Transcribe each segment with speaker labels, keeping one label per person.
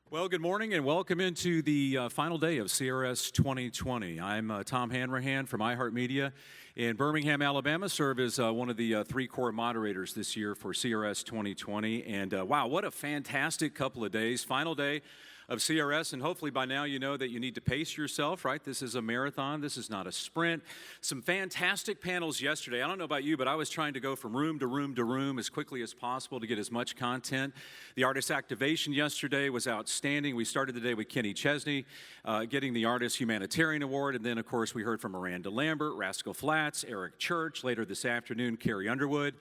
Speaker 1: Well, good morning and welcome into the final day of CRS 2020. I'm Tom Hanrahan from iHeartMedia in Birmingham, Alabama. Serve as one of the three core moderators this year for CRS 2020. And wow, what a fantastic couple of days. Final day of CRS, and hopefully by now you know that you need to pace yourself, right? This is a marathon. This is not a sprint. Some fantastic panels yesterday. I don't know about you, but I was trying to go from room to room to room as quickly as possible to get as much content. The artist activation yesterday was outstanding. We started the day with Kenny Chesney getting the Artist Humanitarian Award, and then, of course, we heard from Miranda Lambert, Rascal Flatts, Eric Church. Later this afternoon, Carrie Underwood.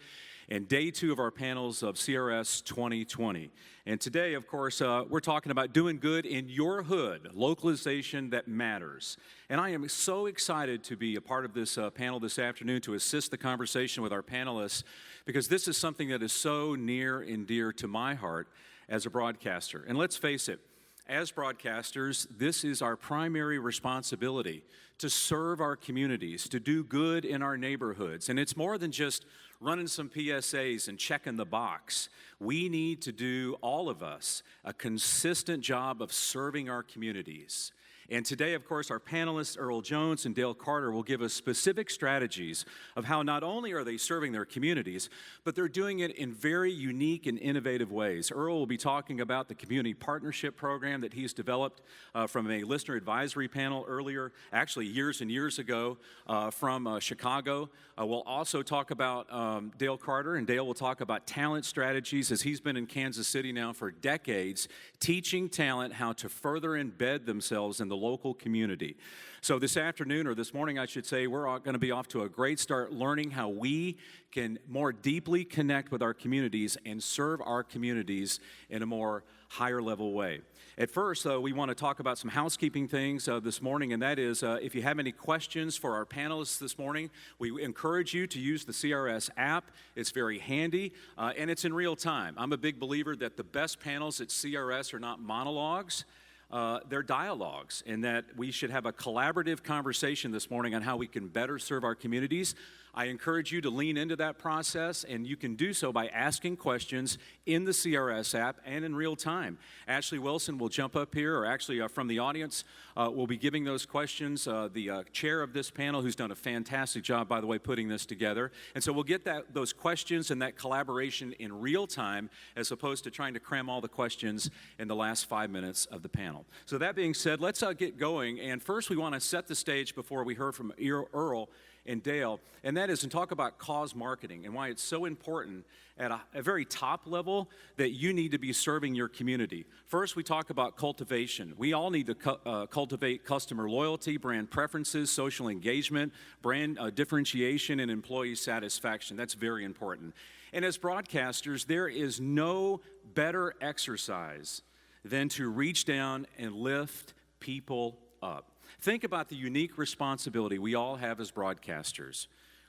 Speaker 1: And day two of our panels of CRS 2020. And today, of course, we're talking about doing good in your hood, localization that matters. And I am so excited to be a part of this panel this afternoon to assist the conversation with our panelists, because this is something that is so near and dear to my heart as a broadcaster. And let's face it, as broadcasters, this is our primary responsibility, to serve our communities, to do good in our neighborhoods. And it's more than just running some PSAs and checking the box. We need to do, all of us, a consistent job of serving our communities. And today, of course, our panelists, Earl Jones and Dale Carter, will give us specific strategies of how not only are they serving their communities, but they're doing it in very unique and innovative ways. Earl will be talking about the Community Partnership Program that he's developed from a listener advisory panel earlier, actually years and years ago, from Chicago. We'll also talk about Dale Carter, and Dale will talk about talent strategies, as he's been in Kansas City now for decades, teaching talent how to further embed themselves in the local community. So this afternoon, or this morning I should say, we're going to be off to a great start learning how we can more deeply connect with our communities and serve our communities in a more higher level way. At first, though, we want to talk about some housekeeping things this morning, and that is if you have any questions for our panelists this morning, we encourage you to use the CRS app. It's very handy, and it's in real time. I'm a big believer that the best panels at CRS are not monologues. They're dialogues, and that we should have a collaborative conversation this morning on how we can better serve our communities. I encourage you to lean into that process, and you can do so by asking questions in the CRS app and in real time. Ashley Wilson will jump up here, or actually from the audience, will be giving those questions. The chair of this panel, who's done a fantastic job, by the way, putting this together. And so we'll get those questions and that collaboration in real time, as opposed to trying to cram all the questions in the last 5 minutes of the panel. So that being said, let's get going. And first, we want to set the stage before we heard from Earl and Dale, and that is to talk about cause marketing and why it's so important at a very top level that you need to be serving your community. First, we talk about cultivation. We all need to cultivate customer loyalty, brand preferences, social engagement, brand differentiation, and employee satisfaction. That's very important. And as broadcasters, there is no better exercise than to reach down and lift people up. Think about the unique responsibility we all have as broadcasters.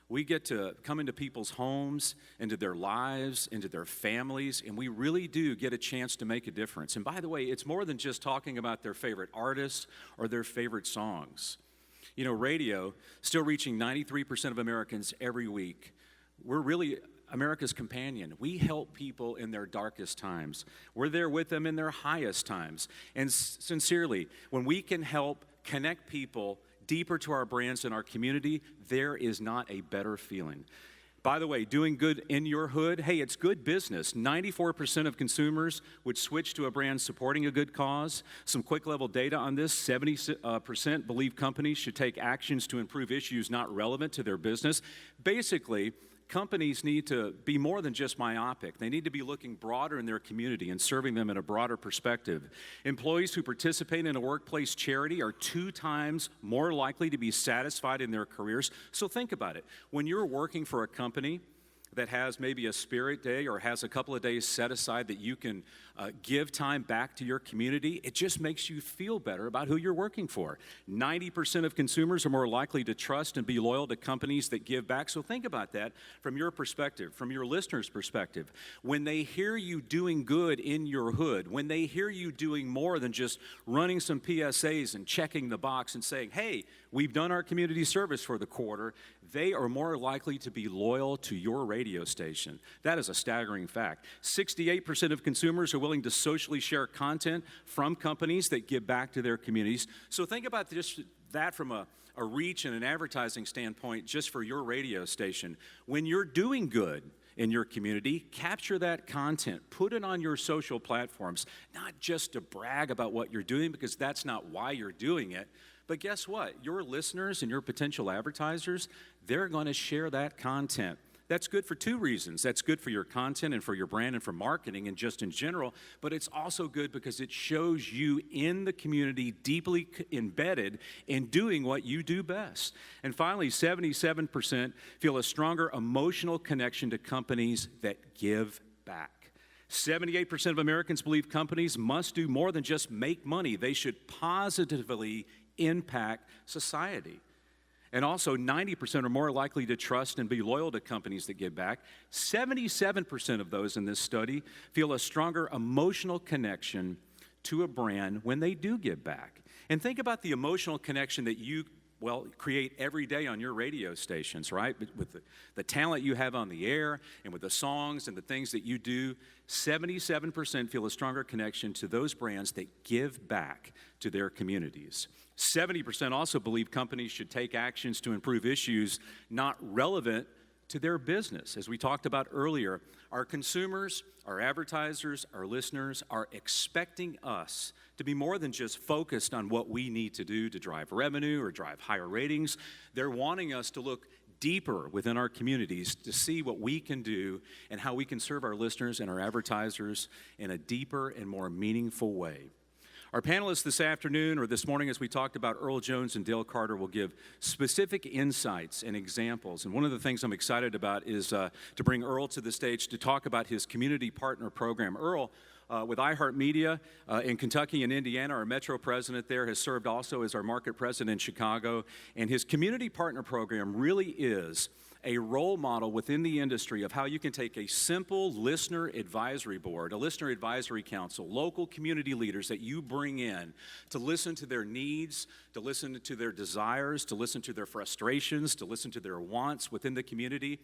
Speaker 1: We get to come into people's homes, into their lives, into their families, and we really do get a chance to make a difference. And by the way, it's more than just talking about their favorite artists or their favorite songs. You know, radio, still reaching 93% of Americans every week. We're really America's companion. We help people in their darkest times. We're there with them in their highest times. And sincerely, when we can help connect people deeper to our brands and our community, there is not a better feeling. By the way, doing good in your hood, hey, it's good business. 94% of consumers would switch to a brand supporting a good cause. Some quick level data on this: 70% believe companies should take actions to improve issues not relevant to their business. Basically, companies need to be more than just myopic. They need to be looking broader in their community and serving them in a broader perspective. Employees who participate in a workplace charity are 2 times more likely to be satisfied in their careers. So think about it. When you're working for a company that has maybe a spirit day or has a couple of days set aside that you can give time back to your community, it just makes you feel better about who you're working for. 90% of consumers are more likely to trust and be loyal to companies that give back. So think about that from your perspective, from your listeners' perspective. When they hear you doing good in your hood, when they hear you doing more than just running some PSAs and checking the box and saying, hey, we've done our community service for the quarter, they are more likely to be loyal to your radio station. That is a staggering fact. 68% of consumers are willing to socially share content from companies that give back to their communities. So think about just that from a reach and an advertising standpoint just for your radio station. When you're doing good in your community, capture that content, put it on your social platforms, not just to brag about what you're doing, because that's not why you're doing it. But guess what? Your listeners and your potential advertisers, they're going to share that content. That's good for two reasons. That's good for your content and for your brand and for marketing and just in general, but it's also good because it shows you in the community deeply embedded in doing what you do best. And finally, 77% feel a stronger emotional connection to companies that give back. 78% of Americans believe companies must do more than just make money. They should positively impact society. And also, 90% are more likely to trust and be loyal to companies that give back. 77% of those in this study feel a stronger emotional connection to a brand when they do give back. And think about the emotional connection that you, create every day on your radio stations, right? With the talent you have on the air and with the songs and the things that you do, 77% feel a stronger connection to those brands that give back to their communities. 70% also believe companies should take actions to improve issues not relevant to their business. As we talked about earlier, our consumers, our advertisers, our listeners are expecting us to be more than just focused on what we need to do to drive revenue or drive higher ratings. They're wanting us to look deeper within our communities to see what we can do and how we can serve our listeners and our advertisers in a deeper and more meaningful way. Our panelists this afternoon, or this morning as we talked about, Earl Jones and Dale Carter, will give specific insights and examples. And one of the things I'm excited about is to bring Earl to the stage to talk about his community partner program. Earl, with iHeartMedia in Kentucky and Indiana, our metro president there, has served also as our market president in Chicago. And his community partner program really is a role model within the industry of how you can take a simple listener advisory board, a listener advisory council, local community leaders that you bring in to listen to their needs, to listen to their desires, to listen to their frustrations, to listen to their wants within the community.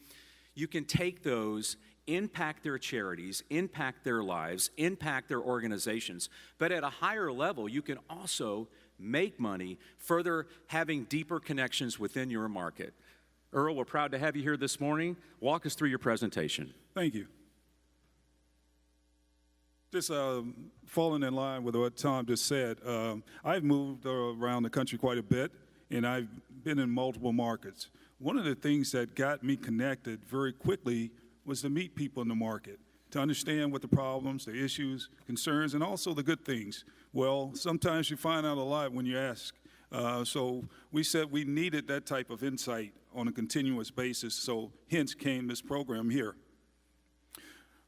Speaker 1: You can take those, impact their charities, impact their lives, impact their organizations, but at a higher level, you can also make money, further having deeper connections within your market. Earl, we're proud to have you here this morning. Walk us through your presentation.
Speaker 2: Thank you. Just falling in line with what Tom just said, I've moved around the country quite a bit, and I've been in multiple markets. One of the things that got me connected very quickly was to meet people in the market, to understand what the problems, the issues, concerns, and also the good things. Well, sometimes you find out a lot when you ask. So we said we needed that type of insight on a continuous basis, so hence came this program here.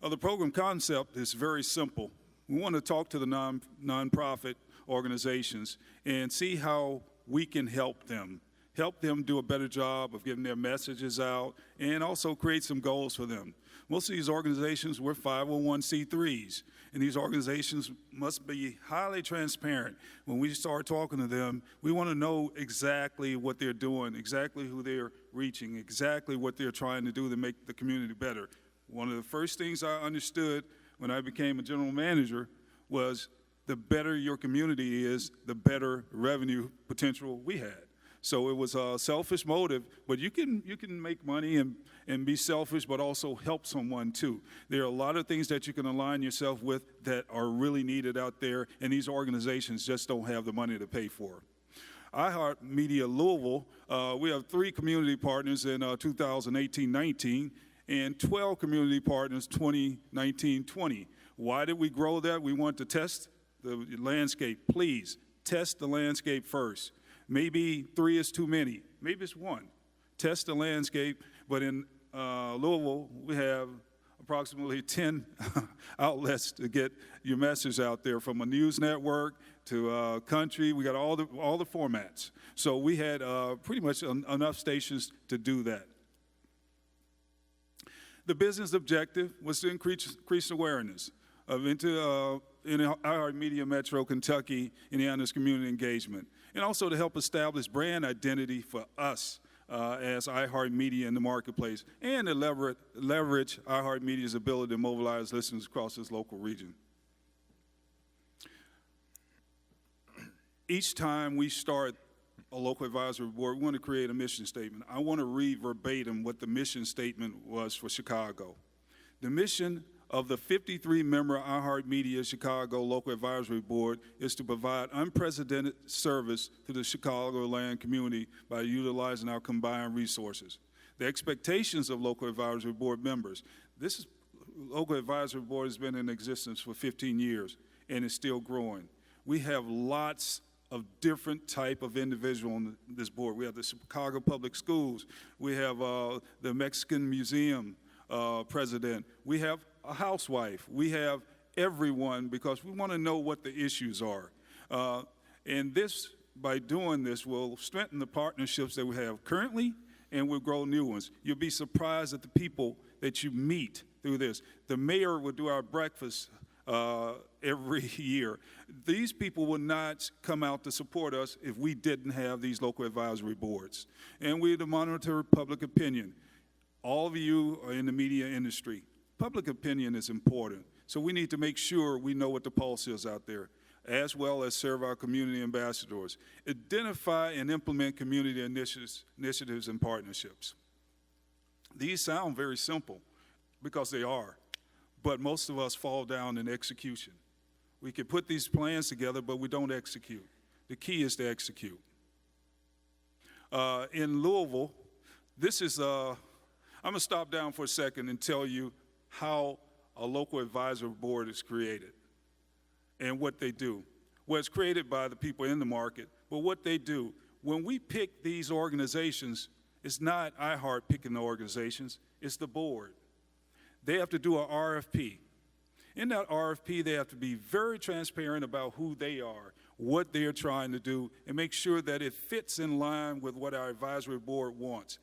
Speaker 2: The program concept is very simple. We want to talk to the nonprofit organizations and see how we can help them do a better job of getting their messages out, and also create some goals for them. Most of these organizations were 501c3s, and these organizations must be highly transparent. When we start talking to them, we want to know exactly what they're doing, exactly who they're reaching, exactly what they're trying to do to make the community better. One of the first things I understood when I became a general manager was the better your community is, the better revenue potential we had. So it was a selfish motive, but you can make money and be selfish, but also help someone too. There are a lot of things that you can align yourself with that are really needed out there, and these organizations just don't have the money to pay for. iHeartMedia Louisville, we have 3 community partners in 2018-19 and 12 community partners 2019-20. Why did we grow that? We want to test the landscape. Please, test the landscape first. Maybe 3 is too many. Maybe it's 1. Test the landscape. But in Louisville, we have approximately 10 outlets to get your message out there, from a news network to country. We got all the formats. So we had pretty much enough stations to do that. The business objective was to increase awareness in iHeartMedia Metro, Kentucky, Indiana's community engagement, and also to help establish brand identity for us, as iHeartMedia in the marketplace, and to leverage iHeartMedia's ability to mobilize listeners across its local region. Each time we start a local advisory board, we want to create a mission statement. I want to read verbatim what the mission statement was for Chicago. The mission of the 53-member iHeartMedia Chicago Local Advisory Board is to provide unprecedented service to the Chicagoland community by utilizing our combined resources. The expectations of Local Advisory Board members. Local Advisory Board has been in existence for 15 years and is still growing. We have lots of different type of individual on this board. We have the Chicago Public Schools. We have the Mexican Museum president. We have a housewife. We have everyone, because we want to know what the issues are. And this, by doing this, will strengthen the partnerships that we have currently, and we'll grow new ones. You'll be surprised at the people that you meet through this. The mayor will do our breakfast every year. These people would not come out to support us if we didn't have these local advisory boards. And we to monitor public opinion. All of you are in the media industry. Public opinion is important. So we need to make sure we know what the pulse is out there, as well as serve our community ambassadors. Identify and implement community initiatives and partnerships. These sound very simple, because they are, but most of us fall down in execution. We can put these plans together, but we don't execute. The key is to execute. In Louisville, this is, I'm gonna stop down for a second and tell you how a local advisory board is created and what they do. Well, it's created by the people in the market, but what they do. When we pick these organizations, it's not iHeart picking the organizations, it's the board. They have to do an RFP. In that RFP, they have to be very transparent about who they are, what they're trying to do, and make sure that it fits in line with what our advisory board wants.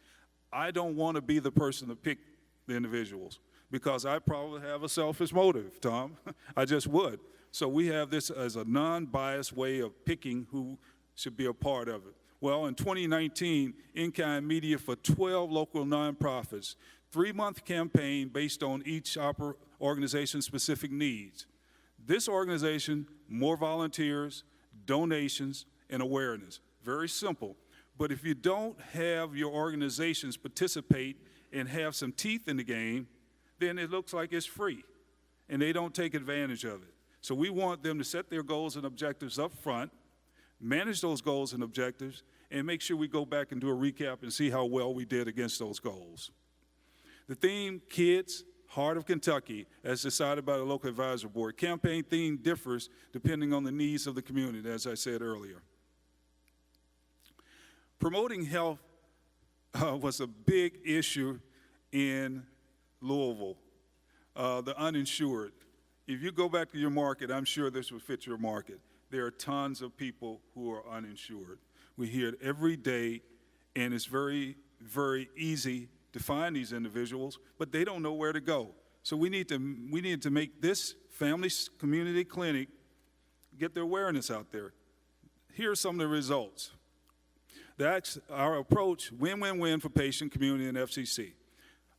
Speaker 2: I don't want to be the person to pick the individuals, because I probably have a selfish motive, Tom. I just would. So we have this as a non-biased way of picking who should be a part of it. Well, in 2019, in-kind media for 12 local nonprofits, 3-month campaign based on each organization's specific needs. This organization, more volunteers, donations, and awareness. Very simple. But if you don't have your organizations participate and have some teeth in the game, then it looks like it's free, and they don't take advantage of it. So we want them to set their goals and objectives up front, manage those goals and objectives, and make sure we go back and do a recap and see how well we did against those goals. The theme, Kids, Heart of Kentucky, as decided by the local advisory board. Campaign theme differs depending on the needs of the community, as I said earlier. Promoting health was a big issue in Louisville, the uninsured. If you go back to your market, I'm sure this would fit your market. There are tons of people who are uninsured. We hear it every day, and it's very, very easy to find these individuals, but they don't know where to go. So we need to make this family community clinic get their awareness out there. Here are some of the results. That's our approach, win-win-win for patient, community, and FCC.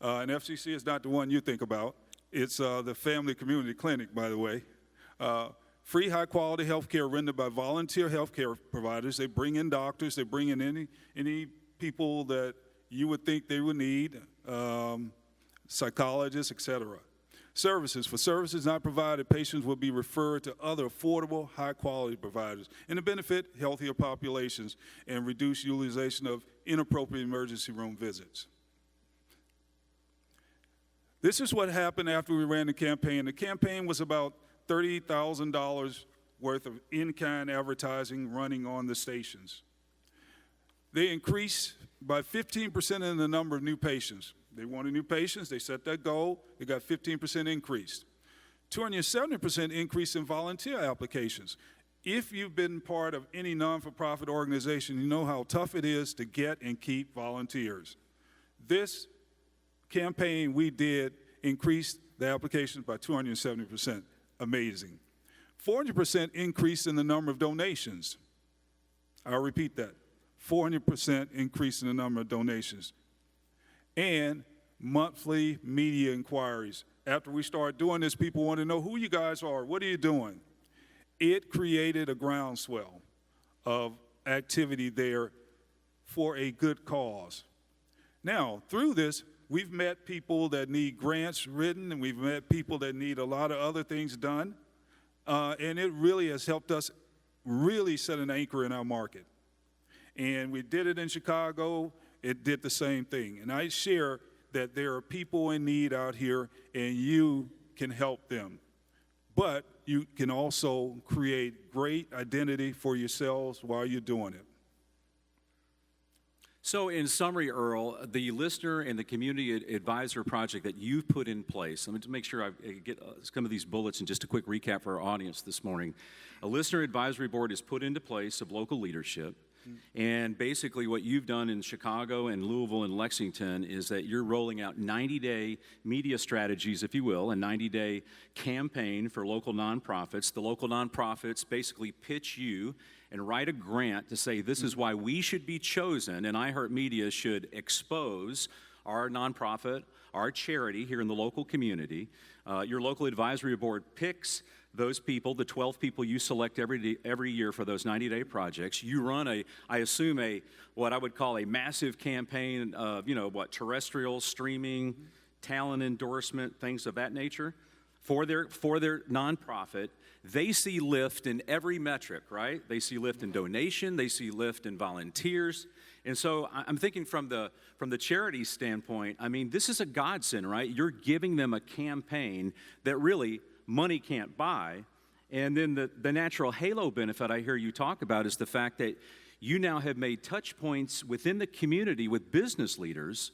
Speaker 2: And FCC is not the one you think about. It's the family community clinic, by the way. Free high-quality health care rendered by volunteer health care providers. They bring in doctors. They bring in any people that you would think they would need, psychologists, et cetera. Services. For services not provided, patients will be referred to other affordable, high-quality providers, and to benefit healthier populations and reduce utilization of inappropriate emergency room visits. This is what happened after we ran the campaign. The campaign was about $30,000 worth of in-kind advertising running on the stations. They increased by 15% in the number of new patients. They wanted new patients, they set that goal, they got 15% increase. 270% increase in volunteer applications. If you've been part of any non-for-profit organization, you know how tough it is to get and keep volunteers. This campaign we did increased the applications by 270%. Amazing. 400% increase in the number of donations. I'll repeat that. 400% increase in the number of donations, and monthly media inquiries. After we started doing this, people want to know who you guys are, what are you doing? It created a groundswell of activity there for a good cause. Now, through this, we've met people that need grants written, and we've met people that need a lot of other things done, and it really has helped us really set an anchor in our market. And we did it in Chicago. It did the same thing. And I share that there are people in need out here, and you can help them. But you can also create great identity for yourselves while you're doing it.
Speaker 1: So in summary, Earl, the listener and the community advisor project that you've put in place, let me make sure I get some of these bullets and just a quick recap for our audience this morning. A listener advisory board is put into place of local leadership. And basically what you've done in Chicago and Louisville and Lexington is that you're rolling out 90-day media strategies, if you will, a 90-day campaign for local nonprofits. The local nonprofits basically pitch you and write a grant to say this is why we should be chosen, and iHeartMedia should expose our nonprofit, our charity here in the local community. Your local advisory board picks those people, the 12 people you select every year for those 90-day projects. You run I assume what I would call a massive campaign of, terrestrial, streaming, talent endorsement, things of that nature for their nonprofit. They see lift in every metric, right? They see lift in donation, they see lift in volunteers. And so I'm thinking from the charity standpoint, I mean, this is a godsend, right? You're giving them a campaign that really money can't buy. And then the natural halo benefit I hear you talk about is the fact that you now have made touch points within the community with business leaders,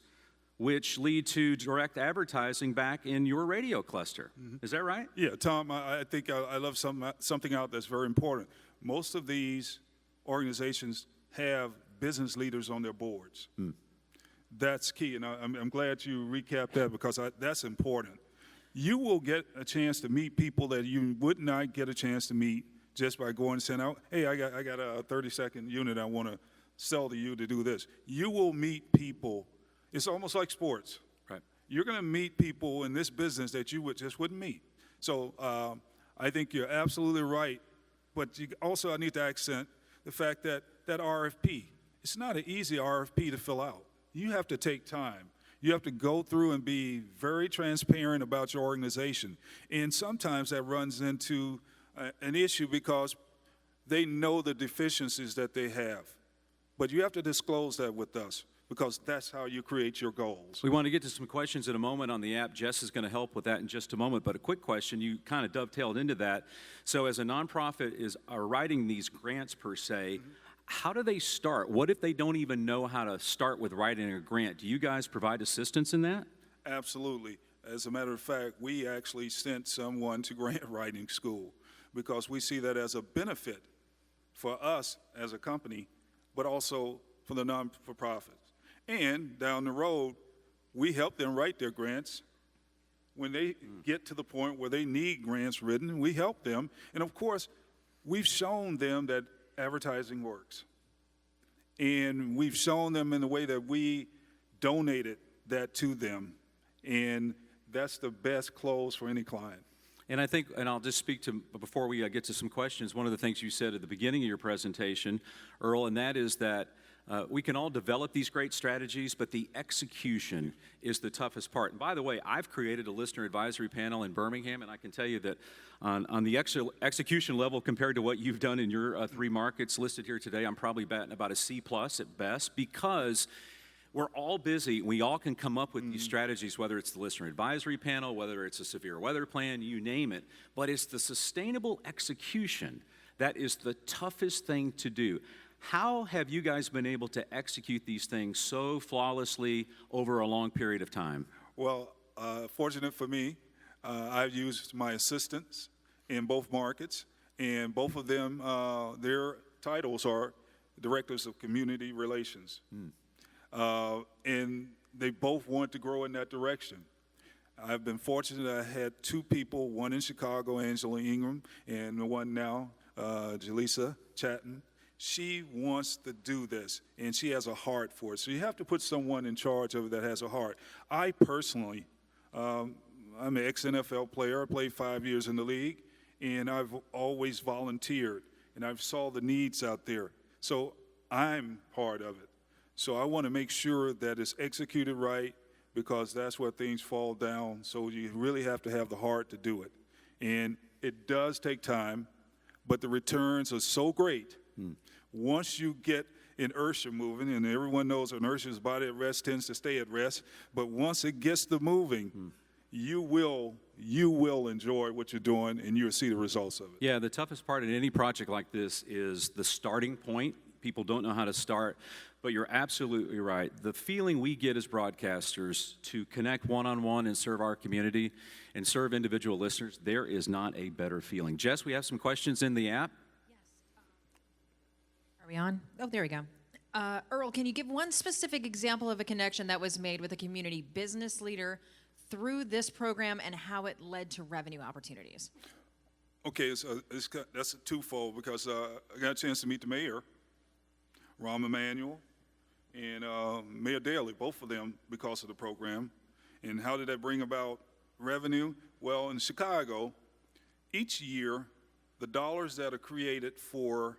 Speaker 1: which lead to direct advertising back in your radio cluster. Mm-hmm. Is that right?
Speaker 2: Yeah, Tom, I think I love something out that's very important. Most of these organizations have business leaders on their boards. That's key, and I'm glad you recapped that because that's important. You will get a chance to meet people that you would not get a chance to meet just by going and saying, hey, I got a 30-second unit I want to sell to you to do this. You will meet people. It's almost like sports.
Speaker 1: Right.
Speaker 2: You're going to meet people in this business that you wouldn't meet. So I think you're absolutely right. But I need to accent the fact that RFP, it's not an easy RFP to fill out. You have to take time. You have to go through and be very transparent about your organization. And sometimes that runs into an issue because they know the deficiencies that they have. But you have to disclose that with us because that's how you create your goals.
Speaker 1: We want to get to some questions in a moment on the app. Jess is going to help with that in just a moment. But a quick question, you kind of dovetailed into that. So as a nonprofit is writing these grants per se, how do they start? What if they don't even know how to start with writing a grant? Do you guys provide assistance in that?
Speaker 2: Absolutely. As a matter of fact, we actually sent someone to grant writing school because we see that as a benefit for us as a company, but also for the non-for-profits. And down the road, we help them write their grants. When they get to the point where they need grants written, we help them. And of course, we've shown them that advertising works. And we've shown them in the way that we donated that to them. And that's the best close for any client.
Speaker 1: And I think, and I'll just speak to, before we get to some questions, one of the things you said at the beginning of your presentation, Earl, and that is that we can all develop these great strategies, but the execution is the toughest part. And by the way, I've created a listener advisory panel in Birmingham, and I can tell you that on the execution level compared to what you've done in your 3 markets listed here today, I'm probably batting about a C+ at best because we're all busy. We all can come up with these strategies, whether it's the listener advisory panel, whether it's a severe weather plan, you name it. But it's the sustainable execution that is the toughest thing to do. How have you guys been able to execute these things so flawlessly over a long period of time?
Speaker 2: Well, fortunate for me, I've used my assistants in both markets, and both of them, their titles are Directors of Community Relations. And they both want to grow in that direction. I've been fortunate I had 2 people, one in Chicago, Angela Ingram, and the one now, Jaleesa Chatton. She wants to do this, and she has a heart for it. So you have to put someone in charge of it that has a heart. I personally, I'm an ex-NFL player. I played 5 years in the league, and I've always volunteered, and I've saw the needs out there. So I'm part of it. So I want to make sure that it's executed right, because that's where things fall down. So you really have to have the heart to do it. And it does take time, but the returns are so great. Once you get inertia moving, and everyone knows inertia's body at rest tends to stay at rest, but once it gets to moving, you will enjoy what you're doing, and you'll see the results of it.
Speaker 1: Yeah, the toughest part in any project like this is the starting point. People don't know how to start, but you're absolutely right. The feeling we get as broadcasters to connect one-on-one and serve our community and serve individual listeners, there is not a better feeling. Jess, we have some questions in the app.
Speaker 3: Are we on? Oh, there we go. Earl, can you give one specific example of a connection that was made with a community business leader through this program and how it led to revenue opportunities?
Speaker 2: Okay, that's a twofold, because I got a chance to meet the mayor, Rahm Emanuel, and Mayor Daley, both of them, because of the program. And how did that bring about revenue? Well, in Chicago, each year, the dollars that are created for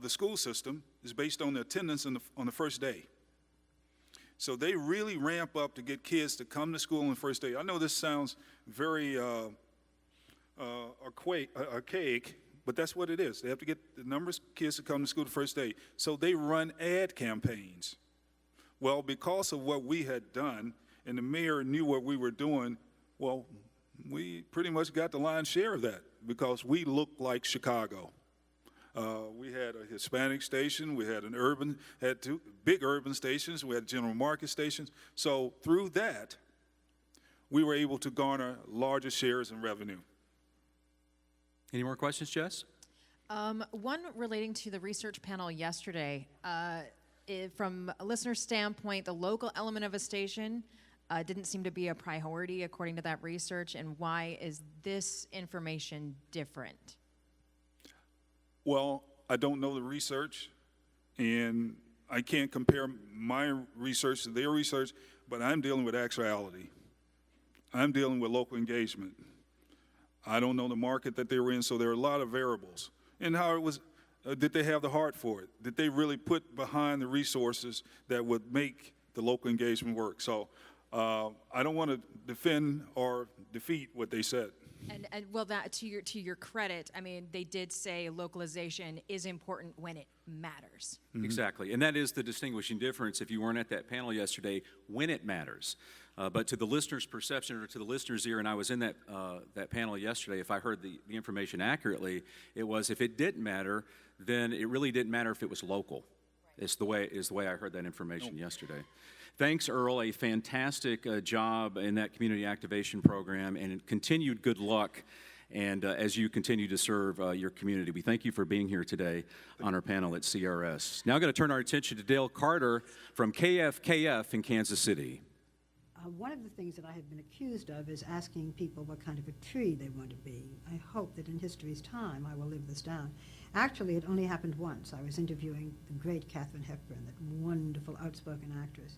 Speaker 2: the school system is based on the attendance on the first day. So they really ramp up to get kids to come to school on the first day. I know this sounds very archaic, but that's what it is. They have to get the numbers of kids to come to school the first day. So they run ad campaigns. Well, because of what we had done, and the mayor knew what we were doing, well, we pretty much got the lion's share of that, because we looked like Chicago. We had a Hispanic station, we had had two big urban stations, we had general market stations. So through that, we were able to garner larger shares in revenue.
Speaker 1: Any more questions, Jess?
Speaker 3: One relating to the research panel yesterday. From a listener standpoint, the local element of a station didn't seem to be a priority according to that research, and why is this information different?
Speaker 2: Well, I don't know the research, and I can't compare my research to their research, but I'm dealing with actuality. I'm dealing with local engagement. I don't know the market that they were in, so there are a lot of variables. And how it was, did they have the heart for it? Did they really put behind the resources that would make the local engagement work? So I don't want to defend or defeat what they said.
Speaker 3: And well, that to your credit, I mean, they did say localization is important when it matters.
Speaker 1: Mm-hmm. Exactly, and that is the distinguishing difference. If you weren't at that panel yesterday, when it matters. But to the listener's perception, or to the listener's ear, and I was in that panel yesterday, if I heard the information accurately, it was, if it didn't matter, then it really didn't matter if it was local. Right. Is the way I heard that information yesterday. Thanks, Earl. A fantastic job in that community activation program, and continued good luck. And as you continue to serve your community, we thank you for being here today on our panel at CRS. Now I'm going to turn our attention to Dale Carter from KFKF in Kansas City.
Speaker 4: One of the things that I have been accused of is asking people what kind of a tree they want to be. I hope that in history's time I will live this down. Actually, it only happened once. I was interviewing the great Katharine Hepburn, that wonderful, outspoken actress.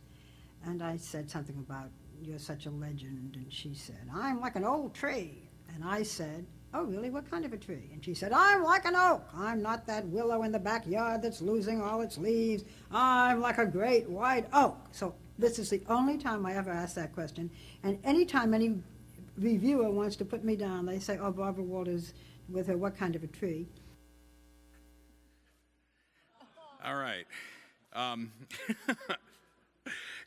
Speaker 4: And I said something about, "You're such a legend." And she said, "I'm like an old tree." And I said, "Oh, really? What kind of a tree?" And she said, "I'm like an oak. I'm not that willow in the backyard that's losing all its leaves. I'm like a great white oak." So this is the only time I ever asked that question. And any time any reviewer wants to put me down, they say, "Oh, Barbara Walters with her what kind of a tree?"
Speaker 5: All right.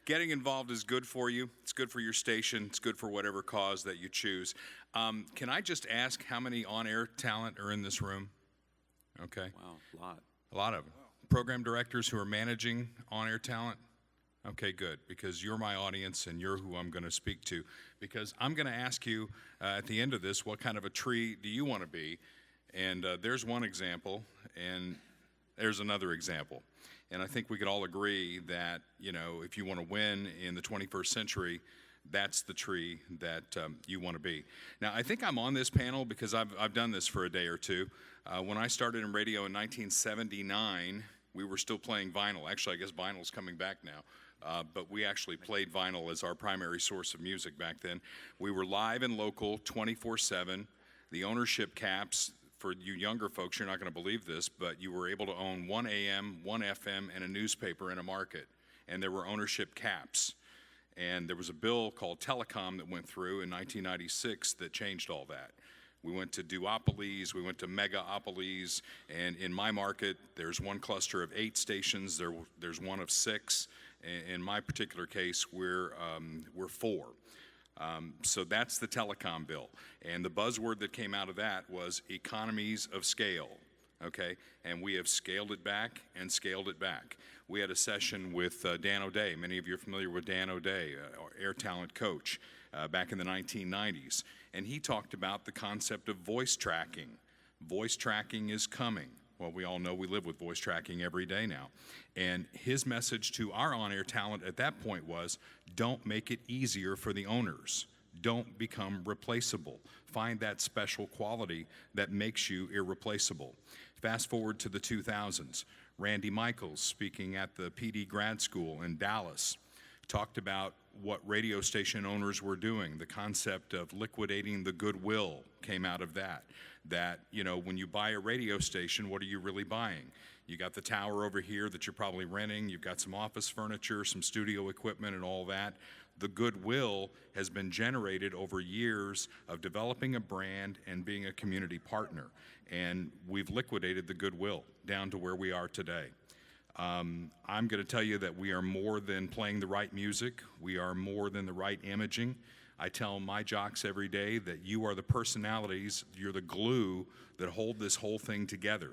Speaker 5: Getting involved is good for you. It's good for your station. It's good for whatever cause that you choose. Can I just ask how many on-air talent are in this room? Okay.
Speaker 1: Wow, a lot.
Speaker 5: A lot of them. Program directors who are managing on-air talent? Okay, good, because you're my audience and you're who I'm going to speak to. Because I'm going to ask you at the end of this, what kind of a tree do you want to be? And there's one example, and there's another example. And I think we could all agree that, you know, if you want to win in the 21st century, That's the tree that you want to be. Now, I think I'm on this panel because I've done this for a day or two. When I started in radio in 1979, we were still playing vinyl. Actually, I guess vinyl's coming back now. But we actually played vinyl as our primary source of music back then. We were live and local 24/7. The ownership caps, for you younger folks, you're not going to believe this, but you were able to own 1 AM, 1 FM, and a newspaper in a market. And there were ownership caps. And there was a bill called Telecom that went through in 1996 that changed all that. We went to duopolies, we went to megaopolies, and in my market, there's one cluster of 8 stations, there's one of 6. In my particular case, we're 4. So that's the telecom bill. And the buzzword that came out of that was economies of scale, okay? And we have scaled it back and scaled it back. We had a session with Dan O'Day. Many of you are familiar with Dan O'Day, our air talent coach, back in the 1990s. And he talked about the concept of voice tracking. Voice tracking is coming. Well, we all know we live with voice tracking every day now. And his message to our on-air talent at that point was, don't make it easier for the owners. Don't become replaceable. Find that special quality that makes you irreplaceable. Fast forward to the 2000s. Randy Michaels, speaking at the PD grad school in Dallas, talked about what radio station owners were doing. The concept of liquidating the goodwill came out of that. That, you know, when you buy a radio station, what are you really buying? You got the tower over here that you're probably renting. You've got some office furniture, some studio equipment, and all that. The goodwill has been generated over years of developing a brand and being a community partner. And we've liquidated the goodwill down to where we are today. I'm going to tell you that we are more than playing the right music. We are more than the right imaging. I tell my jocks every day that you are the personalities, you're the glue that hold this whole thing together.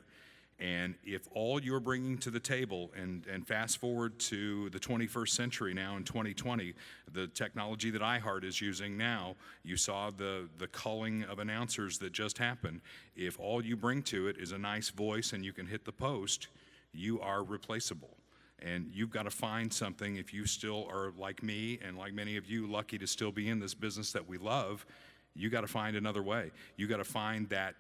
Speaker 5: And if all you're bringing to the table, and fast forward to the 21st century now in 2020, the technology that iHeart is using now, you saw the culling of announcers that just happened. If all you bring to it is a nice voice and you can hit the post, you are replaceable. And you've got to find something. If you still are like me and like many of you, lucky to still be in this business that we love, you got to find another way. You got to find that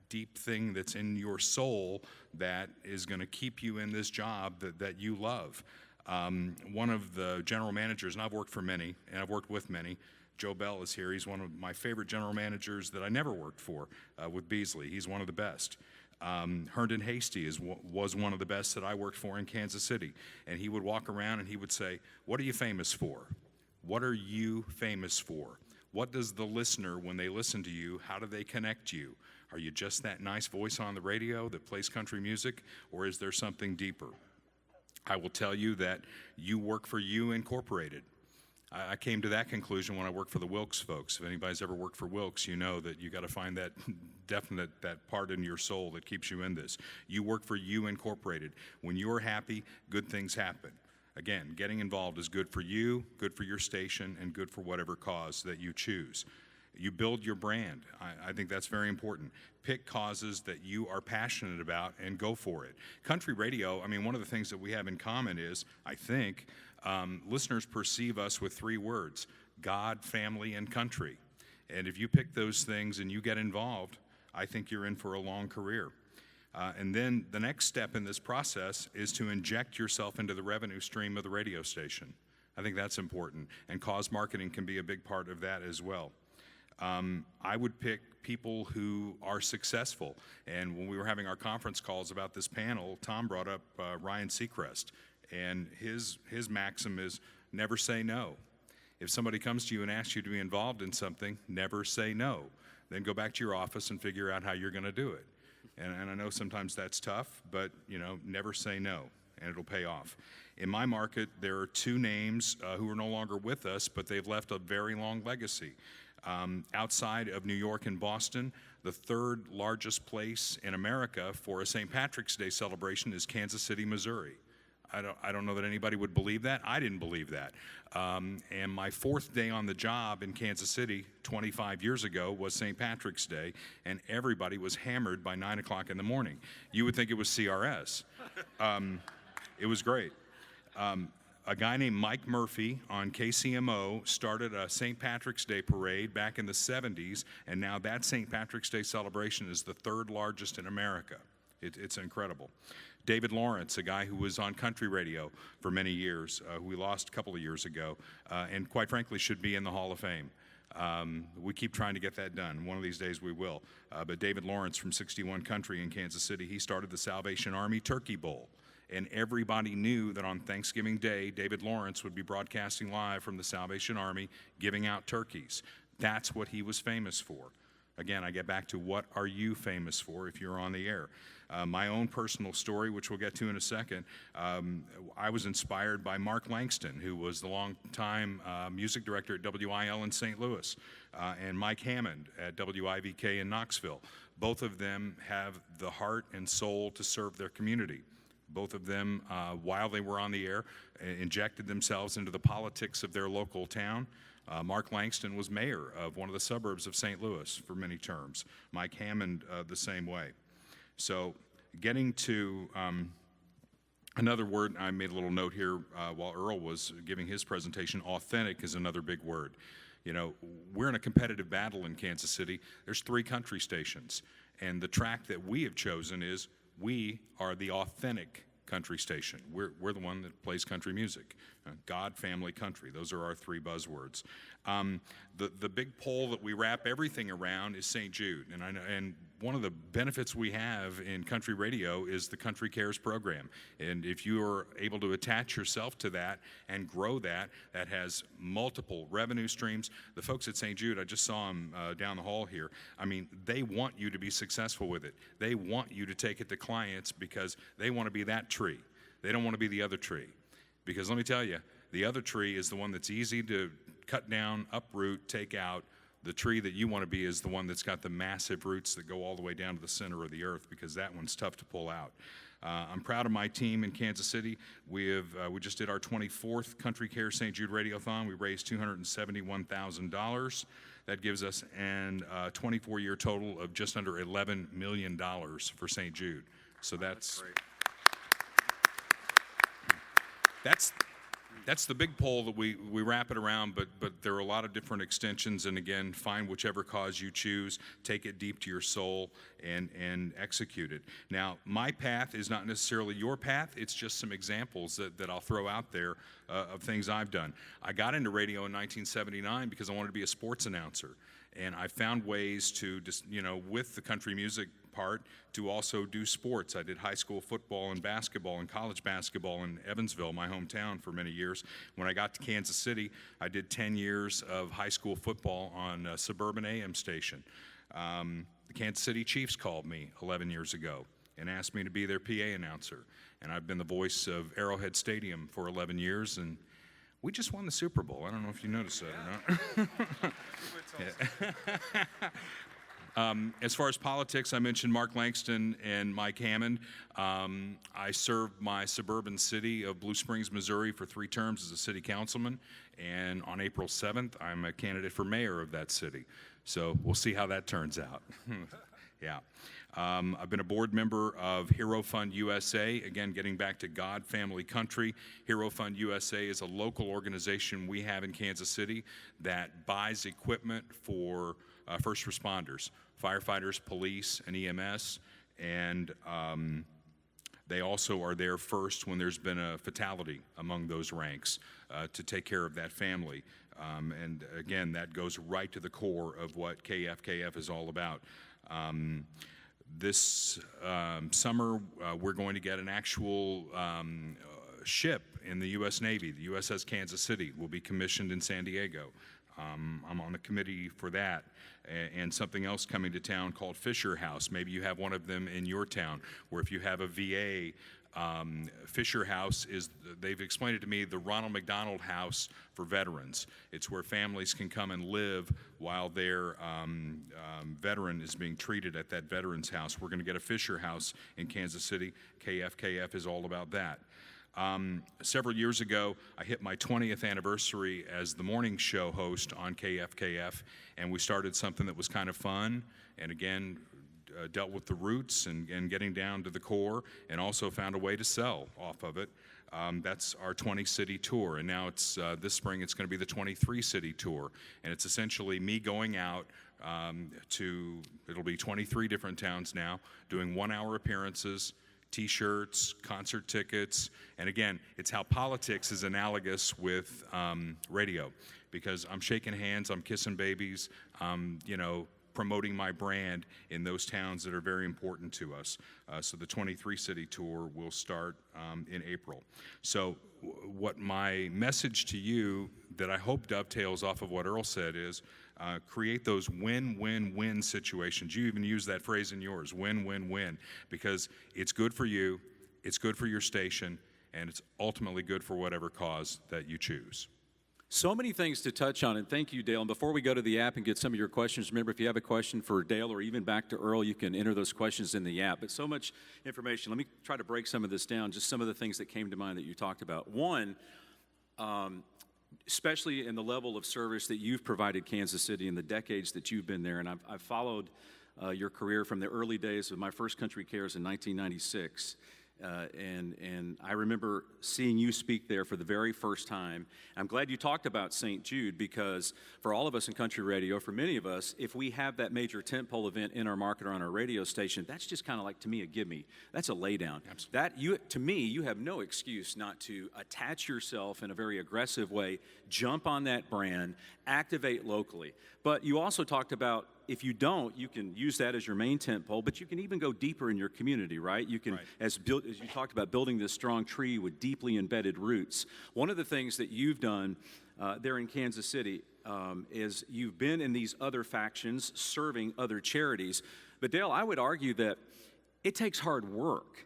Speaker 5: deep thing that's in your soul that is going to keep you in this job that you love. One of the general managers, and I've worked for many, and I've worked with many, Joe Bell is here. He's one of my favorite general managers that I never worked for with Beasley. He's one of the best. Herndon Hasty was one of the best that I worked for in Kansas City. And he would walk around and he would say, what are you famous for? What are you famous for? What does the listener, when they listen to you, how do they connect you? Are you just that nice voice on the radio that plays country music, or is there something deeper? I will tell you that you work for you Incorporated. I came to that conclusion when I worked for the Wilkes folks. If anybody's ever worked for Wilkes, you know that you got to find that that part in your soul that keeps you in this. You work for you Incorporated. When you're happy, good things happen. Again, getting involved is good for you, good for your station, and good for whatever cause that you choose. You build your brand. I think that's very important. Pick causes that you are passionate about and go for it. Country radio, I mean, one of the things that we have in common is, I think, listeners perceive us with 3 words: God, family, and country. And if you pick those things and you get involved, I think you're in for a long career. And then the next step in this process is to inject yourself into the revenue stream of the radio station. I think that's important. And cause marketing can be a big part of that as well. I would pick people who are successful. And when we were having our conference calls about this panel, Tom brought up Ryan Seacrest. And his maxim is never say no. If somebody comes to you and asks you to be involved in something, never say no. Then go back to your office and figure out how you're going to do it. And I know sometimes that's tough, but, you know, never say no, and it'll pay off. In my market, there are 2 names who are no longer with us, but they've left a very long legacy. Outside of New York and Boston, the 3rd largest place in America for a St. Patrick's Day celebration is Kansas City, Missouri. I don't know that anybody would believe that. I didn't believe that. And my 4th day on the job in Kansas City 25 years ago was St. Patrick's Day, and everybody was hammered by 9 o'clock in the morning. You would think it was CRS. It was great. a guy named Mike Murphy on KCMO started a St. Patrick's Day parade back in the 70s, and now that St. Patrick's Day celebration is the third largest in America. It's incredible. David Lawrence, a guy who was on country radio for many years, who we lost a couple of years ago, and quite frankly should be in the Hall of Fame. We keep trying to get that done. One of these days we will. But David Lawrence from 61 Country in Kansas City, he started the Salvation Army Turkey Bowl. And everybody knew that on Thanksgiving Day, David Lawrence would be broadcasting live from the Salvation Army, giving out turkeys. That's what he was famous for. Again, I get back to what are you famous for if you're on the air? My own personal story, which we'll get to in a second, I was inspired by Mark Langston, who was the longtime music director at WIL in St. Louis, and Mike Hammond at WIVK in Knoxville. Both of them have the heart and soul to serve their community. Both of them, while they were on the air, injected themselves into the politics of their local town. Mark Langston was mayor of one of the suburbs of St. Louis for many terms. Mike Hammond the same way. So getting to another word, I made a little note here while Earl was giving his presentation, authentic is another big word. You know, we're in a competitive battle in Kansas City. There's 3 country stations, and the track that we have chosen is we are the authentic country station. We're the one that plays country music. God, family, country. Those are our 3 buzzwords. The big pole that we wrap everything around is St. Jude. And one of the benefits we have in country radio is the Country Cares program. And if you are able to attach yourself to that and grow that, that has multiple revenue streams. The folks at St. Jude, I just saw them down the hall here. I mean, they want you to be successful with it. They want you to take it to clients because they want to be that tree. They don't want to be the other tree. Because let me tell you, the other tree is the one that's easy to cut down, uproot, take out. The tree that you want to be is the one that's got the massive roots that go all the way down to the center of the earth, because that one's tough to pull out. I'm proud of my team in Kansas City. We just did our 24th Country Care St. Jude Radiothon. We raised $271,000. That gives us a 24-year total of just under $11 million for St. Jude. So that's great. That's the big pole that we wrap it around, but there are a lot of different extensions, and again, find whichever cause you choose, take it deep to your soul, and execute it. Now, my path is not necessarily your path, it's just some examples that I'll throw out there of things I've done. I got into radio in 1979 because I wanted to be a sports announcer, and I found ways to just, with the country music part, to also do sports. I did high school football and basketball and college basketball in Evansville, my hometown, for many years. When I got to Kansas City, I did 10 years of high school football on a suburban AM station. The Kansas City Chiefs called me 11 years ago and asked me to be their PA announcer. And I've been the voice of Arrowhead Stadium for 11 years, and we just won the Super Bowl. I don't know if you noticed that or not. As far as politics, I mentioned Mark Langston and Mike Hammond. I served my suburban city of Blue Springs, Missouri for 3 terms as a city councilman, and on April 7th, I'm a candidate for mayor of that city. So we'll see how that turns out. Yeah. I've been a board member of Hero Fund USA, again, getting back to God, family, country. Hero Fund USA is a local organization we have in Kansas City that buys equipment for first responders, firefighters, police, and EMS, and they also are there first when there's been a fatality among those ranks to take care of that family. And again, that goes right to the core of what KFKF is all about. This summer, we're going to get an actual ship in the U.S. Navy. The USS Kansas City will be commissioned in San Diego. I'm on the committee for that. And something else coming to town called Fisher House. Maybe you have one of them in your town, where if you have a VA, Fisher House is, they've explained it to me, the Ronald McDonald House for veterans. It's where families can come and live while their veteran is being treated at that veterans house. We're going to get a Fisher House in Kansas City. KFKF is all about that. Several years ago, I hit my 20th anniversary as the morning show host on KFKF, and we started something that was kind of fun, and again, dealt with the roots and getting down to the core, and also found a way to sell off of it. That's our 20-city tour, and now it's this spring it's going to be the 23-city tour, and it's essentially me going out it'll be 23 different towns now, doing 1-hour appearances, T-shirts, concert tickets, and again, it's how politics is analogous with radio, because I'm shaking hands, I'm kissing babies, promoting my brand in those towns that are very important to us. So the 23-city tour will start in April. So what my message to you that I hope dovetails off of what Earl said is create those win-win-win situations. You even use that phrase in yours, win-win-win, because it's good for you, it's good for your station, and it's ultimately good for whatever cause that you choose.
Speaker 1: So many things to touch on, and thank you, Dale. And before we go to the app and get some of your questions, remember, if you have a question for Dale or even back to Earl, you can enter those questions in the app. But so much information. Let me try to break some of this down, just some of the things that came to mind that you talked about. One, especially in the level of service that you've provided Kansas City in the decades that you've been there, and I've followed your career from the early days of my first Country Cares in 1996. And I remember seeing you speak there for the very first time. I'm glad you talked about St. Jude, because for all of us in country radio, for many of us, if we have that major tentpole event in our market or on our radio station, that's just kind of like, to me, a gimme. That's a laydown.
Speaker 5: Absolutely.
Speaker 1: To me, you have no excuse not to attach yourself in a very aggressive way, jump on that brand, activate locally. But you also talked about, if you don't, you can use that as your main tent pole, but you can even go deeper in your community, right? You can,
Speaker 5: right.
Speaker 1: As you talked about, building this strong tree with deeply embedded roots. One of the things that you've done there in Kansas City is you've been in these other factions serving other charities. But Dale, I would argue that it takes hard work.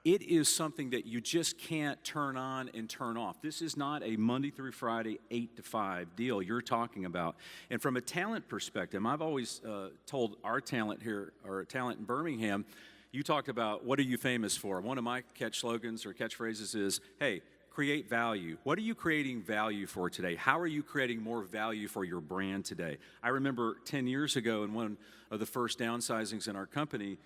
Speaker 1: It is something that you just can't turn on and turn off. This is not a Monday through Friday, 8 to 5 deal you're talking about. And from a talent perspective, I've always told our talent here, or talent in Birmingham, you talked about, what are you famous for? One of my catch slogans or catchphrases is, hey, create value. What are you creating value for today? How are you creating more value for your brand today? I remember 10 years ago in one of the first downsizings in our company,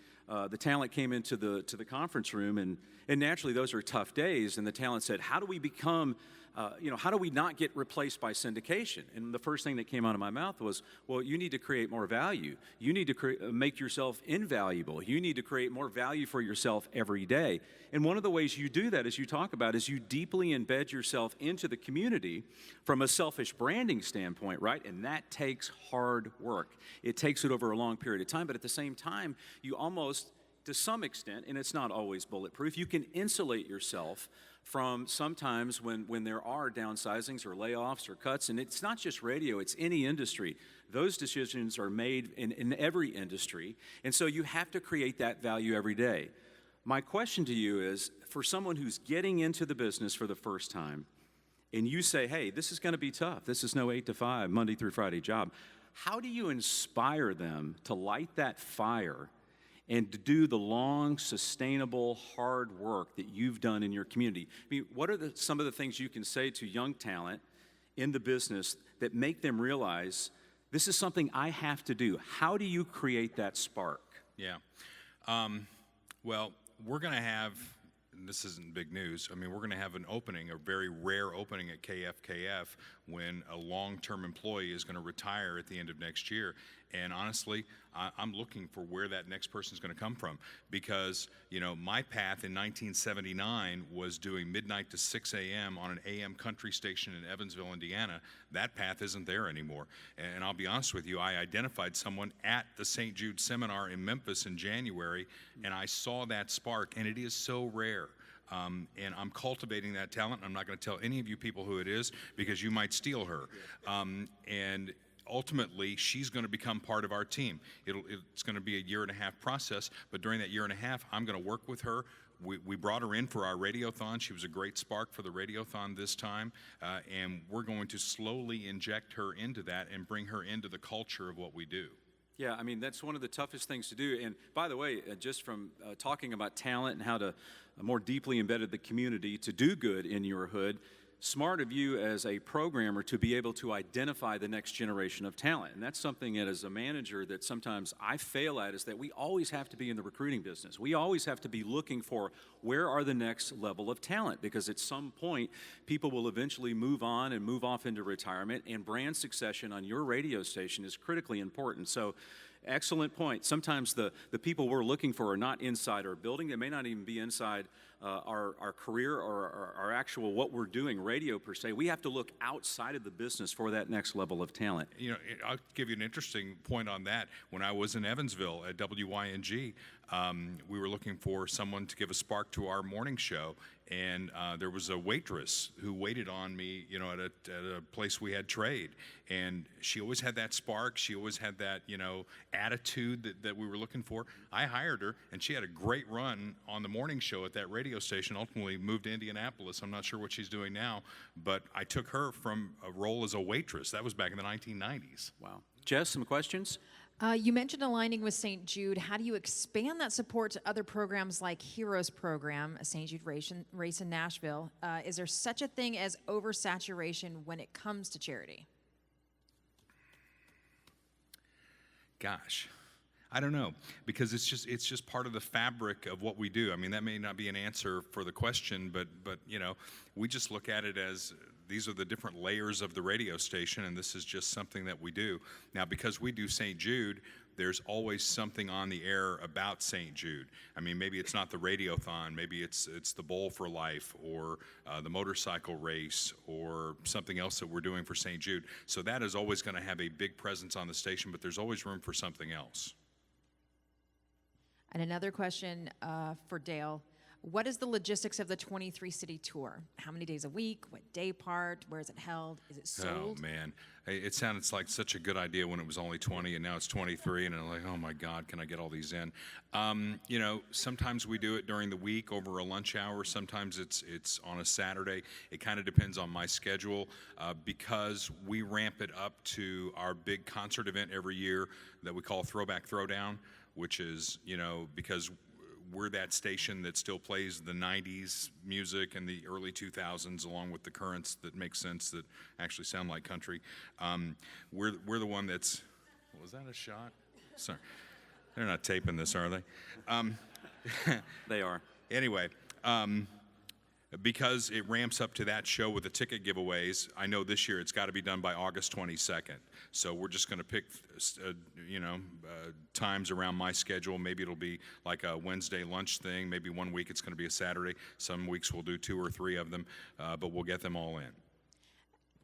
Speaker 1: the talent came into the conference room, and naturally those are tough days, and the talent said, how do we become, how do we not get replaced by syndication? And the first thing that came out of my mouth was, well, you need to create more value. You need to make yourself invaluable. You need to create more value for yourself every day. And one of the ways you do that, as you talk about, is you deeply embed yourself into the community from a selfish branding standpoint, right? And that takes hard work. It takes it over a long period of time, but at the same time, you almost, to some extent, and it's not always bulletproof, you can insulate yourself from sometimes when there are downsizings or layoffs or cuts, and it's not just radio, it's any industry. Those decisions are made in every industry, and so you have to create that value every day. My question to you is, for someone who's getting into the business for the first time, and you say, hey, this is going to be tough, this is no 8 to 5, Monday through Friday job, how do you inspire them to light that fire and to do the long, sustainable, hard work that you've done in your community? I mean, what are some of the things you can say to young talent in the business that make them realize, this is something I have to do? How do you create that spark?
Speaker 5: Yeah. Well, we're going to have, and this isn't big news, I mean, we're going to have an opening, a very rare opening at KFKF when a long-term employee is going to retire at the end of next year. And honestly, I'm looking for where that next person is going to come from, because, my path in 1979 was doing midnight to 6 a.m. on an AM country station in Evansville, Indiana. That path isn't there anymore. And I'll be honest with you, I identified someone at the St. Jude seminar in Memphis in January, and I saw that spark, and it is so rare. And I'm cultivating that talent. I'm not going to tell any of you people who it is, because you might steal her. And ultimately, she's going to become part of our team. It's going to be a 1.5-year process, but during that 1.5 years, I'm going to work with her. We brought her in for our radiothon. She was a great spark for the radiothon this time, and we're going to slowly inject her into that and bring her into the culture of what we do.
Speaker 1: Yeah, I mean, that's one of the toughest things to do. And by the way, just from talking about talent and how to more deeply embed the community to do good in your hood, smart of you as a programmer to be able to identify the next generation of talent. And that's something that as a manager that sometimes I fail at, is that we always have to be in the recruiting business. We always have to be looking for where are the next level of talent, because at some point people will eventually move on and move off into retirement, and brand succession on your radio station is critically important. So excellent point. Sometimes the people we're looking for are not inside our building. They may not even be inside our career or our actual what we're doing, radio per se. We have to look outside of the business for that next level of talent.
Speaker 5: You know, I'll give you an interesting point on that. When I was in Evansville at WYNG, we were looking for someone to give a spark to our morning show, and there was a waitress who waited on me, you know, at a place we had trade, and she always had that spark. She always had that, you know, attitude that we were looking for. I hired her, and she had a great run on the morning show at that radio station. Ultimately moved to Indianapolis. I'm not sure what she's doing now, but I took her from a role as a waitress. That was back in the 1990s.
Speaker 1: Wow. Jess, some questions?
Speaker 3: You mentioned aligning with St. Jude. How do you expand that support to other programs like Heroes Program, a St. Jude race in Nashville? Is there such a thing as oversaturation when it comes to charity?
Speaker 5: Gosh, I don't know, because it's just part of the fabric of what we do. I mean, that may not be an answer for the question, but you know, we just look at it as these are the different layers of the radio station, and this is just something that we do. Now, because we do St. Jude, there's always something on the air about St. Jude. I mean, maybe it's not the radiothon, maybe it's the Bowl for Life, or the motorcycle race, or something else that we're doing for St. Jude. So that is always going to have a big presence on the station, but there's always room for something else.
Speaker 3: And another question for Dale. What is the logistics of the 23-city tour? How many days a week? What day part? Where is it held? Is it sold?
Speaker 5: Oh, man. It sounded like such a good idea when it was only 20, and now it's 23, and I'm like, oh, my God, can I get all these in? You know, sometimes we do it during the week over a lunch hour. Sometimes it's on a Saturday. It kind of depends on my schedule, because we ramp it up to our big concert event every year that we call Throwback Throwdown, which is, you know, because we're that station that still plays the 90s music and the early 2000s, along with the currents that make sense, that actually sound like country. We're the one that's, was that a shot? Sorry. They're not taping this, are they?
Speaker 1: They are.
Speaker 5: Anyway, because it ramps up to that show with the ticket giveaways, I know this year it's got to be done by August 22nd. So we're just going to pick, times around my schedule. Maybe it'll be like a Wednesday lunch thing. Maybe one week it's going to be a Saturday. Some weeks we'll do 2 or 3 of them, but we'll get them all in.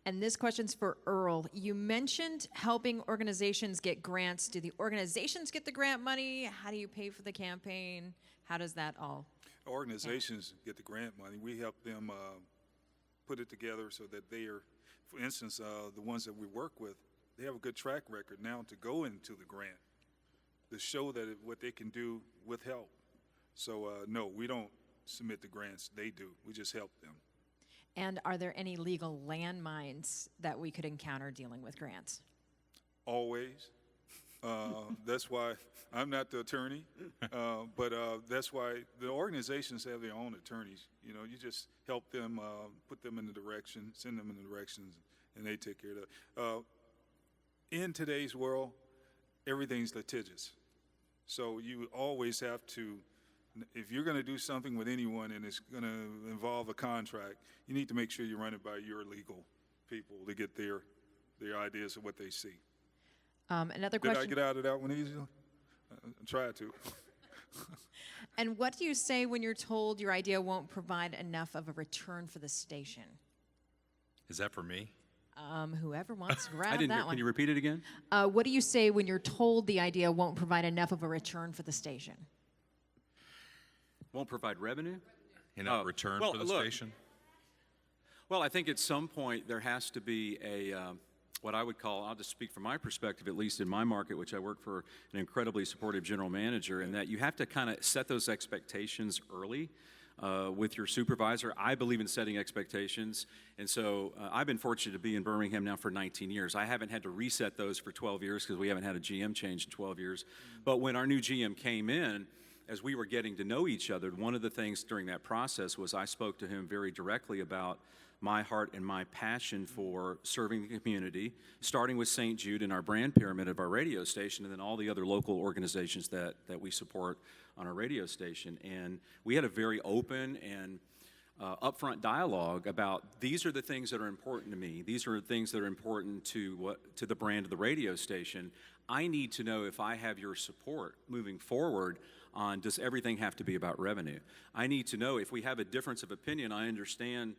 Speaker 3: And this question's for Earl. You mentioned helping organizations get grants. Do the organizations get the grant money? How do you pay for the campaign? How does that all?
Speaker 2: Organizations get the grant money. We help them put it together so that they are, for instance, the ones that we work with, they have a good track record now to go into the grant, to show that what they can do with help. So no, we don't submit the grants. They do. We just help them.
Speaker 3: And are there any legal landmines that we could encounter dealing with grants?
Speaker 2: Always. That's why I'm not the attorney, but that's why the organizations have their own attorneys. You know, you just help them, put them in the direction, send them in the directions, and they take care of that. In today's world, everything's litigious. So you always have to, if you're going to do something with anyone and it's going to involve a contract, you need to make sure you run it by your legal people to get their ideas of what they see.
Speaker 3: Another question.
Speaker 2: Did I get out of that one easily? I tried to.
Speaker 3: And what do you say when you're told your idea won't provide enough of a return for the station?
Speaker 5: Is that for me?
Speaker 3: Whoever wants to grab
Speaker 1: I didn't
Speaker 3: that
Speaker 1: hear.
Speaker 3: one.
Speaker 1: Can you repeat it again?
Speaker 3: What do you say when you're told the idea won't provide enough of a return for the station?
Speaker 1: Won't provide revenue?
Speaker 5: Enough return for the station?
Speaker 1: Well, I think at some point there has to be a, what I would call, I'll just speak from my perspective, at least in my market, which I work for an incredibly supportive general manager, and that you have to kind of set those expectations early with your supervisor. I believe in setting expectations, and so I've been fortunate to be in Birmingham now for 19 years. I haven't had to reset those for 12 years because we haven't had a GM change in 12 years. But when our new GM came in, as we were getting to know each other, one of the things during that process was I spoke to him very directly about my heart and my passion for serving the community, starting with St. Jude and our brand pyramid of our radio station, and then all the other local organizations that we support on our radio station. And we had a very open and upfront dialogue about these are the things that are important to me. These are the things that are important to the brand of the radio station. I need to know if I have your support moving forward on does everything have to be about revenue. I need to know if we have a difference of opinion. I understand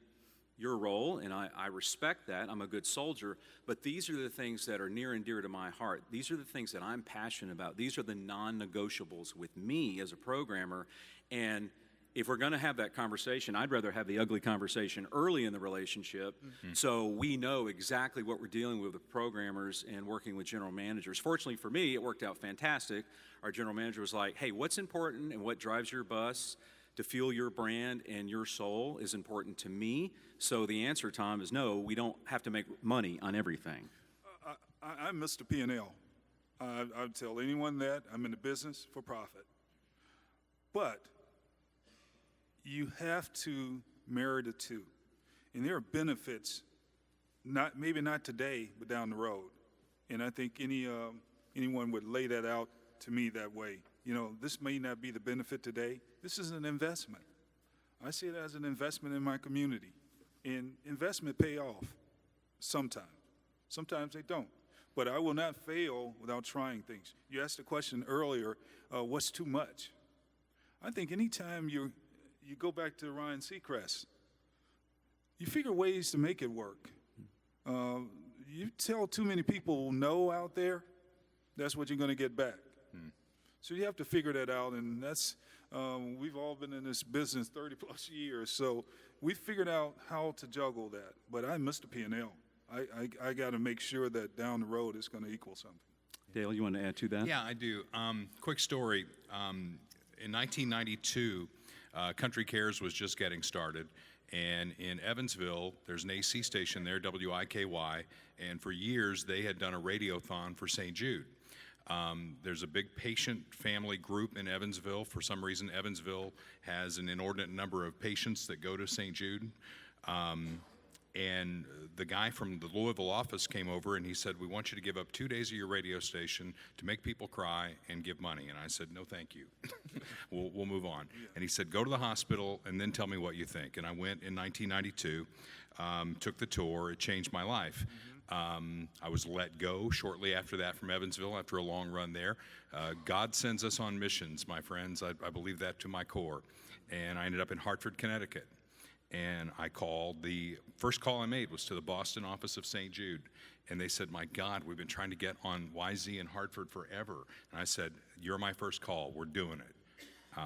Speaker 1: your role, and I respect that. I'm a good soldier, but these are the things that are near and dear to my heart. These are the things that I'm passionate about. These are the non-negotiables with me as a programmer, and if we're going to have that conversation, I'd rather have the ugly conversation early in the relationship so we know exactly what we're dealing with programmers and working with general managers. Fortunately for me, it worked out fantastic. Our general manager was like, hey, what's important and what drives your bus to fuel your brand and your soul is important to me. So the answer, Tom, is no, we don't have to make money on everything.
Speaker 2: I'm Mr. P&L. I tell anyone that I'm in the business for profit. But you have to marry the two. And there are benefits, maybe not today, but down the road. And I think anyone would lay that out to me that way. You know, this may not be the benefit today. This is an investment. I see it as an investment in my community. And investment pay off sometimes. Sometimes they don't. But I will not fail without trying things. You asked the question earlier, what's too much? I think anytime you go back to Ryan Seacrest, you figure ways to make it work. You tell too many people no out there, that's what you're going to get back. So you have to figure that out, and that's we've all been in this business 30 plus years, so we figured out how to juggle that. But I'm Mr. P&L. I got to make sure that down the road it's going to equal something.
Speaker 1: Dale, you want to add to that?
Speaker 5: Yeah, I do. Quick story. In 1992, Country Cares was just getting started, and in Evansville, there's an AC station there, WIKY, and for years they had done a radiothon for St. Jude. There's a big patient family group in Evansville. For some reason, Evansville has an inordinate number of patients that go to St. Jude. And the guy from the Louisville office came over and he said, we want you to give up 2 days of your radio station to make people cry and give money. And I said, no, thank you. we'll move on. And he said, go to the hospital and then tell me what you think. And I went in 1992, took the tour. It changed my life. I was let go shortly after that from Evansville after a long run there. God sends us on missions, my friends. I believe that to my core. And I ended up in Hartford, Connecticut. And I called, the first call I made was to the Boston office of St. Jude. And they said, my God, we've been trying to get on YZ in Hartford forever. And I said, you're my first call. We're doing it.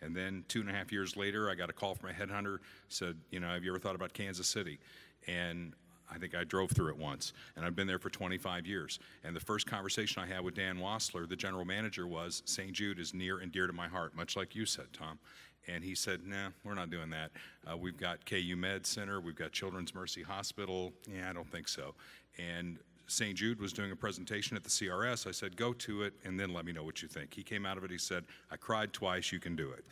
Speaker 5: And then 2.5 years later, I got a call from a headhunter, said, you know, have you ever thought about Kansas City? And I think I drove through it once, and I've been there for 25 years. And the first conversation I had with Dan Wassler, the general manager, was St. Jude is near and dear to my heart, much like you said, Tom. And he said, nah, we're not doing that. We've got KU Med Center, we've got Children's Mercy Hospital. Yeah, I don't think so. And St. Jude was doing a presentation at the CRS. I said, go to it, and then let me know what you think. He came out of it, he said, I cried twice, you can do it.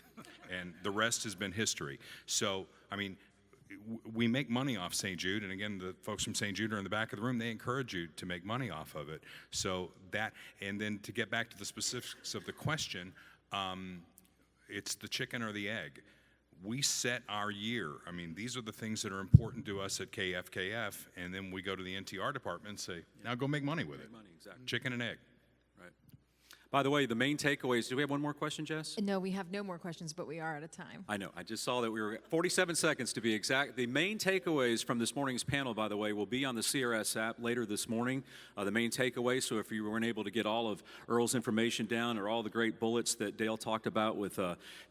Speaker 5: And the rest has been history. So, I mean, we make money off St. Jude, and again, the folks from St. Jude are in the back of the room. They encourage you to make money off of it. So that, and then to get back to the specifics of the question, it's the chicken or the egg. We set our year. I mean, these are the things that are important to us at KFKF, and then we go to the NTR department and say, now go make money with it.
Speaker 1: Money, exactly.
Speaker 5: Chicken and egg.
Speaker 1: Right. By the way, the main takeaways, do we have one more question, Jess?
Speaker 3: No, we have no more questions, but we are out of time.
Speaker 1: I know. I just saw that we were 47 seconds to be exact. The main takeaways from this morning's panel, by the way, will be on the CRS app later this morning. The main takeaways, so if you weren't able to get all of Earl's information down or all the great bullets that Dale talked about with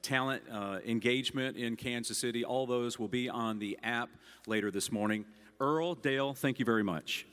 Speaker 1: talent engagement in Kansas City, all those will be on the app later this morning. Earl, Dale, thank you very much.